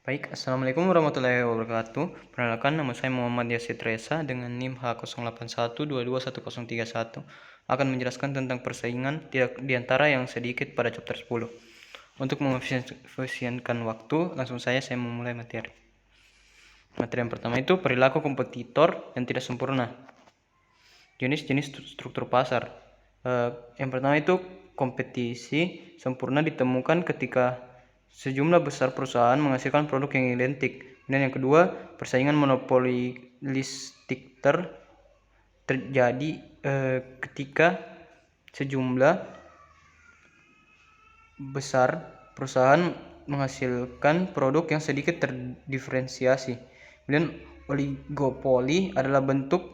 Baik, Assalamualaikum warahmatullahi wabarakatuh. Perkenalkan, nama saya Muhammad Yasid Reza dengan NIM H08128131 akan menjelaskan tentang persaingan di antara yang sedikit pada chapter 10. Untuk mengefisienkan waktu, langsung saya memulai materi. Materi yang pertama itu perilaku kompetitor yang tidak sempurna. Jenis-jenis struktur pasar. Yang pertama itu kompetisi sempurna ditemukan ketika sejumlah besar perusahaan menghasilkan produk yang identik. Dan yang kedua, persaingan monopolistik terjadi ketika sejumlah besar perusahaan menghasilkan produk yang sedikit terdiferensiasi. Kemudian oligopoli adalah bentuk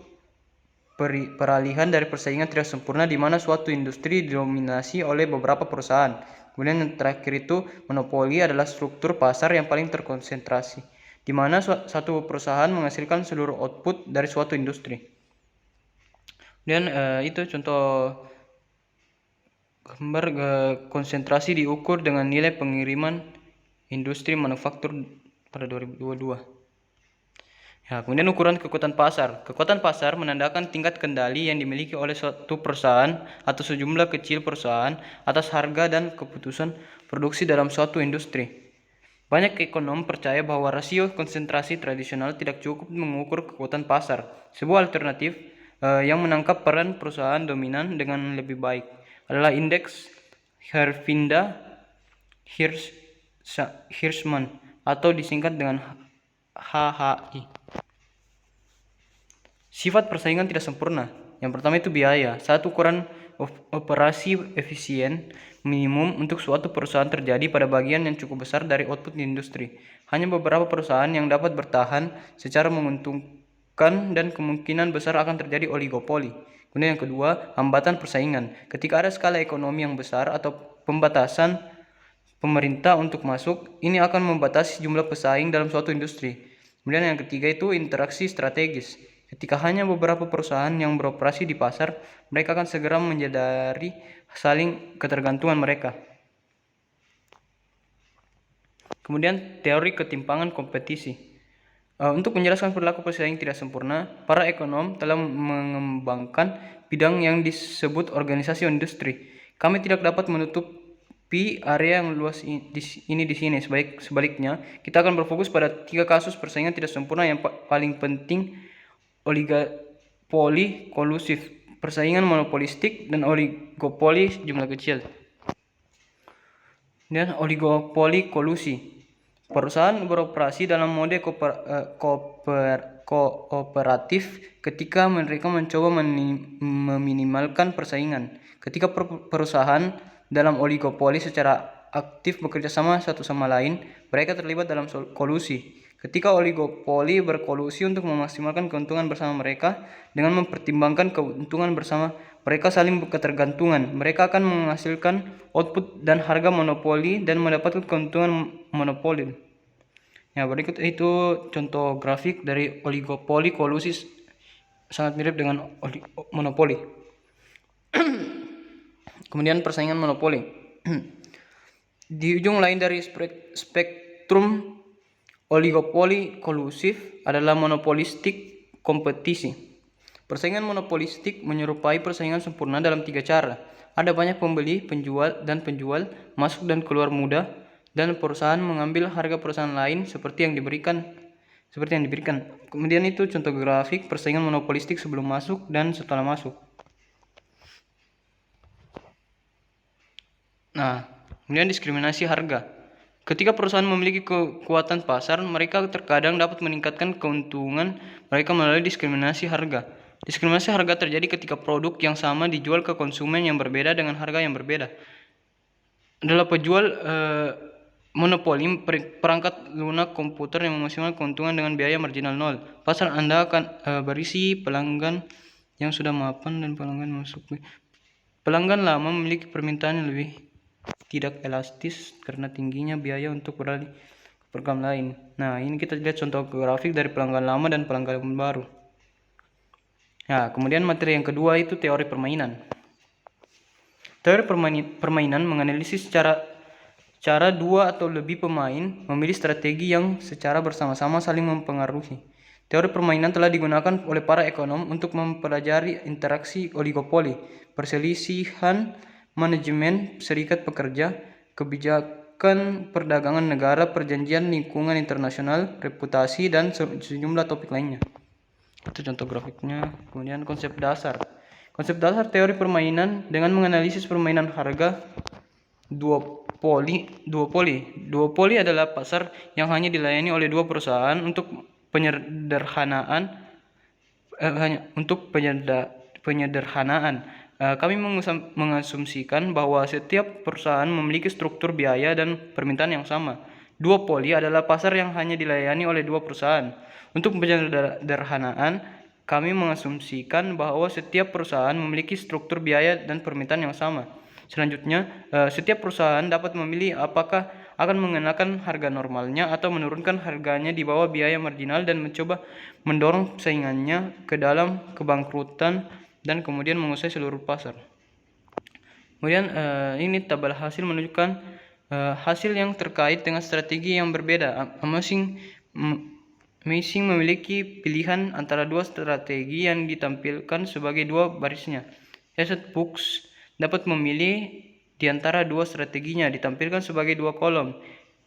peralihan dari persaingan tidak sempurna di mana suatu industri didominasi oleh beberapa perusahaan. Kemudian yang terakhir itu monopoli adalah struktur pasar yang paling terkonsentrasi, di mana satu perusahaan menghasilkan seluruh output dari suatu industri. Dan itu contoh gambar konsentrasi diukur dengan nilai pengiriman industri manufaktur pada 2022. Ya, kemudian ukuran kekuatan pasar. Kekuatan pasar menandakan tingkat kendali yang dimiliki oleh suatu perusahaan atau sejumlah kecil perusahaan atas harga dan keputusan produksi dalam suatu industri. Banyak ekonom percaya bahwa rasio konsentrasi tradisional tidak cukup mengukur kekuatan pasar. Sebuah alternatif yang menangkap peran perusahaan dominan dengan lebih baik adalah indeks Herfinda-Hirschman atau disingkat dengan HHI. Sifat persaingan tidak sempurna. Yang pertama itu biaya. Saat ukuran operasi efisien minimum untuk suatu perusahaan terjadi pada bagian yang cukup besar dari output di industri. Hanya beberapa perusahaan yang dapat bertahan secara menguntungkan dan kemungkinan besar akan terjadi oligopoli. Kemudian yang kedua, hambatan persaingan. Ketika ada skala ekonomi yang besar atau pembatasan pemerintah untuk masuk, ini akan membatasi jumlah pesaing dalam suatu industri. Kemudian yang ketiga itu interaksi strategis. Ketika hanya beberapa perusahaan yang beroperasi di pasar, mereka akan segera menyadari saling ketergantungan mereka. Kemudian teori ketimpangan kompetisi. Untuk menjelaskan perilaku pesaing tidak sempurna, para ekonom telah mengembangkan bidang yang disebut organisasi industri. Kami tidak dapat menutupi area yang luas ini di sini. Sebaliknya, kita akan berfokus pada 3 kasus persaingan tidak sempurna yang paling penting: oligopoli kolusif, persaingan monopolistik, dan oligopoli jumlah kecil. Dan oligopoli kolusi. Perusahaan beroperasi dalam mode kooperatif ketika mereka mencoba meminimalkan persaingan. Ketika perusahaan dalam oligopoli secara aktif bekerja sama satu sama lain, mereka terlibat dalam kolusi. Ketika oligopoli berkolusi untuk memaksimalkan keuntungan bersama mereka dengan mempertimbangkan keuntungan bersama, mereka saling ketergantungan. Mereka akan menghasilkan output dan harga monopoli dan mendapatkan keuntungan monopoli. Ya, berikut itu contoh grafik dari oligopoli kolusi, sangat mirip dengan monopoli. Kemudian persaingan monopoli. Di ujung lain dari spektrum oligopoli kolusif adalah monopolistik kompetisi. Persaingan monopolistik menyerupai persaingan sempurna dalam 3 cara. Ada banyak pembeli, penjual, masuk dan keluar mudah, dan perusahaan mengambil harga perusahaan lain seperti yang diberikan. Kemudian itu contoh grafik persaingan monopolistik sebelum masuk dan setelah masuk. Nah, kemudian diskriminasi harga. Ketika perusahaan memiliki kekuatan pasar, mereka terkadang dapat meningkatkan keuntungan mereka melalui diskriminasi harga. Diskriminasi harga terjadi ketika produk yang sama dijual ke konsumen yang berbeda dengan harga yang berbeda. Adalah penjual monopoli perangkat lunak komputer yang memaksimalkan keuntungan dengan biaya marginal 0. Pasar Anda akan berisi pelanggan yang sudah mapan dan pelanggan masuk. Pelanggan lama memiliki permintaan yang lebih tidak elastis karena tingginya biaya untuk beralih ke program lain. Nah, ini kita lihat contoh grafik dari pelanggan lama dan pelanggan baru. Nah, kemudian materi yang kedua itu teori permainan. Teori permainan menganalisis cara dua atau lebih pemain memilih strategi yang secara bersama-sama saling mempengaruhi. Teori permainan telah digunakan oleh para ekonom untuk mempelajari interaksi oligopoli, perselisihan, manajemen serikat pekerja, kebijakan perdagangan negara, perjanjian lingkungan internasional, reputasi, dan sejumlah topik lainnya. Itu contoh grafiknya. Kemudian konsep dasar. Konsep dasar teori permainan dengan menganalisis permainan harga duopoli. Duopoli adalah pasar yang hanya dilayani oleh dua perusahaan. Untuk penyederhanaan, kami mengasumsikan bahwa setiap perusahaan memiliki struktur biaya dan permintaan yang sama. Duopoli adalah pasar yang hanya dilayani oleh dua perusahaan. Untuk penyederhanaan, kami mengasumsikan bahwa setiap perusahaan memiliki struktur biaya dan permintaan yang sama. Selanjutnya, setiap perusahaan dapat memilih apakah akan mengenakan harga normalnya atau menurunkan harganya di bawah biaya marginal dan mencoba mendorong saingannya ke dalam kebangkrutan dan kemudian menguasai seluruh pasar. Kemudian ini tabel hasil menunjukkan hasil yang terkait dengan strategi yang berbeda. Amazing memiliki pilihan antara dua strategi yang ditampilkan sebagai dua barisnya. Asset Books dapat memilih di antara dua strateginya, ditampilkan sebagai dua kolom.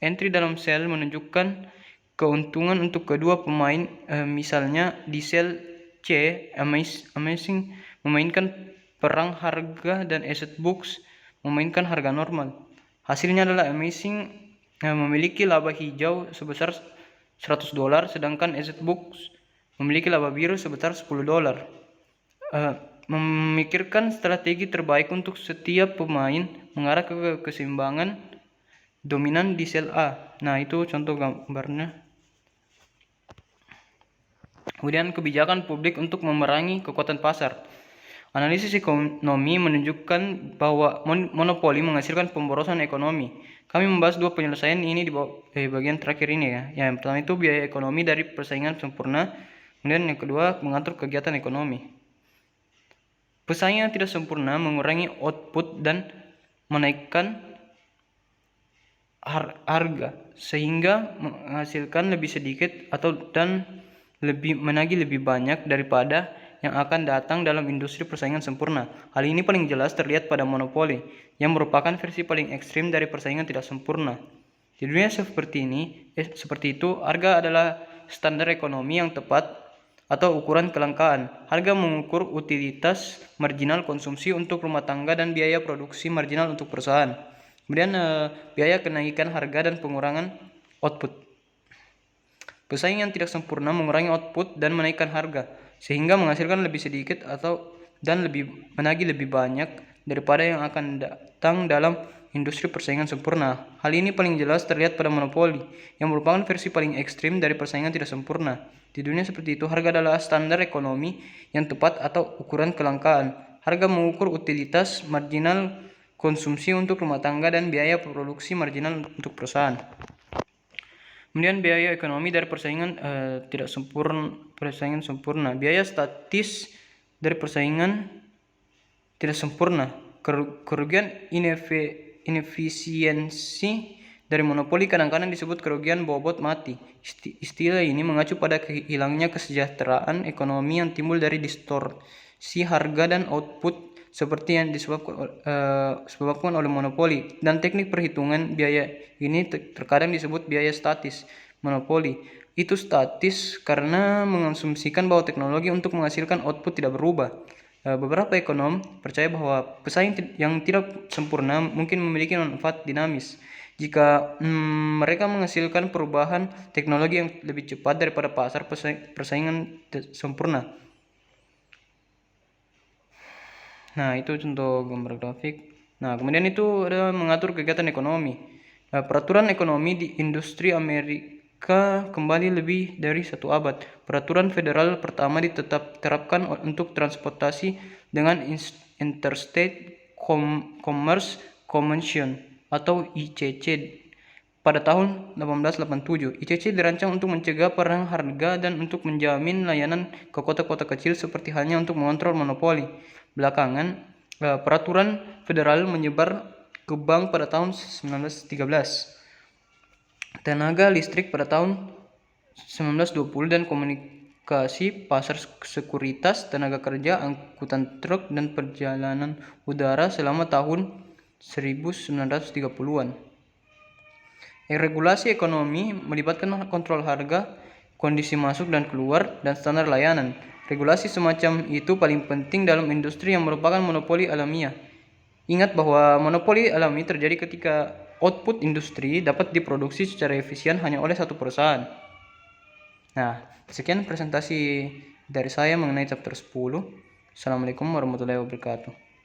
Entry dalam sel menunjukkan keuntungan untuk kedua pemain. Misalnya di sel C, Amazing memainkan perang harga dan Asset Books memainkan harga normal. Hasilnya adalah Amazing memiliki laba hijau sebesar $100, sedangkan Asset Books memiliki laba biru sebesar $10. Memikirkan strategi terbaik untuk setiap pemain mengarah ke keseimbangan dominan di sel A. Nah, itu contoh gambarnya. Kemudian kebijakan publik untuk memerangi kekuatan pasar. Analisis ekonomi menunjukkan bahwa monopoli menghasilkan pemborosan ekonomi. Kami membahas dua penyelesaian ini di bagian terakhir ini ya. Yang pertama itu biaya ekonomi dari persaingan sempurna. Kemudian yang kedua mengatur kegiatan ekonomi. Persaingan tidak sempurna mengurangi output dan menaikkan harga sehingga menghasilkan lebih sedikit dan menagih lebih banyak daripada yang akan datang dalam industri persaingan sempurna. Hal ini paling jelas terlihat pada monopoli, yang merupakan versi paling ekstrim dari persaingan tidak sempurna. Di dunia seperti itu, harga adalah standar ekonomi yang tepat atau ukuran kelangkaan. Harga mengukur utilitas marginal konsumsi untuk rumah tangga dan biaya produksi marginal untuk perusahaan. Kemudian biaya kenaikan harga dan pengurangan output. Pesaing yang tidak sempurna mengurangi output dan menaikkan harga, sehingga menghasilkan lebih sedikit dan menagih lebih banyak daripada yang akan datang dalam industri persaingan sempurna. Hal ini paling jelas terlihat pada monopoli, yang merupakan versi paling ekstrim dari persaingan tidak sempurna. Di dunia seperti itu, harga adalah standar ekonomi yang tepat atau ukuran kelangkaan. Harga mengukur utilitas marginal konsumsi untuk rumah tangga dan biaya produksi marginal untuk perusahaan. Kemudian biaya ekonomi dari persaingan sempurna. Biaya statis dari persaingan tidak sempurna. Kerugian inefisiensi dari monopoli kadang-kadang disebut kerugian bobot mati. Istilah ini mengacu pada hilangnya kesejahteraan ekonomi yang timbul dari distorsi harga dan output seperti yang disebabkan oleh monopoli. Dan teknik perhitungan biaya ini terkadang disebut biaya statis monopoli. Itu statis karena mengasumsikan bahwa teknologi untuk menghasilkan output tidak berubah. Beberapa ekonom percaya bahwa pesaing yang tidak sempurna mungkin memiliki manfaat dinamis jika mereka menghasilkan perubahan teknologi yang lebih cepat daripada pasar persaingan sempurna. Nah, itu contoh gambar grafik. Nah, kemudian itu ada mengatur kegiatan ekonomi. Peraturan ekonomi di industri Amerika kembali lebih dari 1 abad. Peraturan federal pertama diterapkan untuk transportasi dengan Interstate Commerce Commission atau ICC pada tahun 1887. ICC dirancang untuk mencegah perang harga dan untuk menjamin layanan ke kota-kota kecil seperti halnya untuk mengontrol monopoli. Belakangan, peraturan federal menyebar ke bank pada tahun 1913, tenaga listrik pada tahun 1920, dan komunikasi, pasar sekuritas, tenaga kerja, angkutan truk, dan perjalanan udara selama tahun 1930-an. Regulasi ekonomi melibatkan kontrol harga, kondisi masuk dan keluar, dan standar layanan. Regulasi semacam itu paling penting dalam industri yang merupakan monopoli alamiah. Ingat bahwa monopoli alami terjadi ketika output industri dapat diproduksi secara efisien hanya oleh satu perusahaan. Nah, sekian presentasi dari saya mengenai chapter 10. Assalamualaikum warahmatullahi wabarakatuh.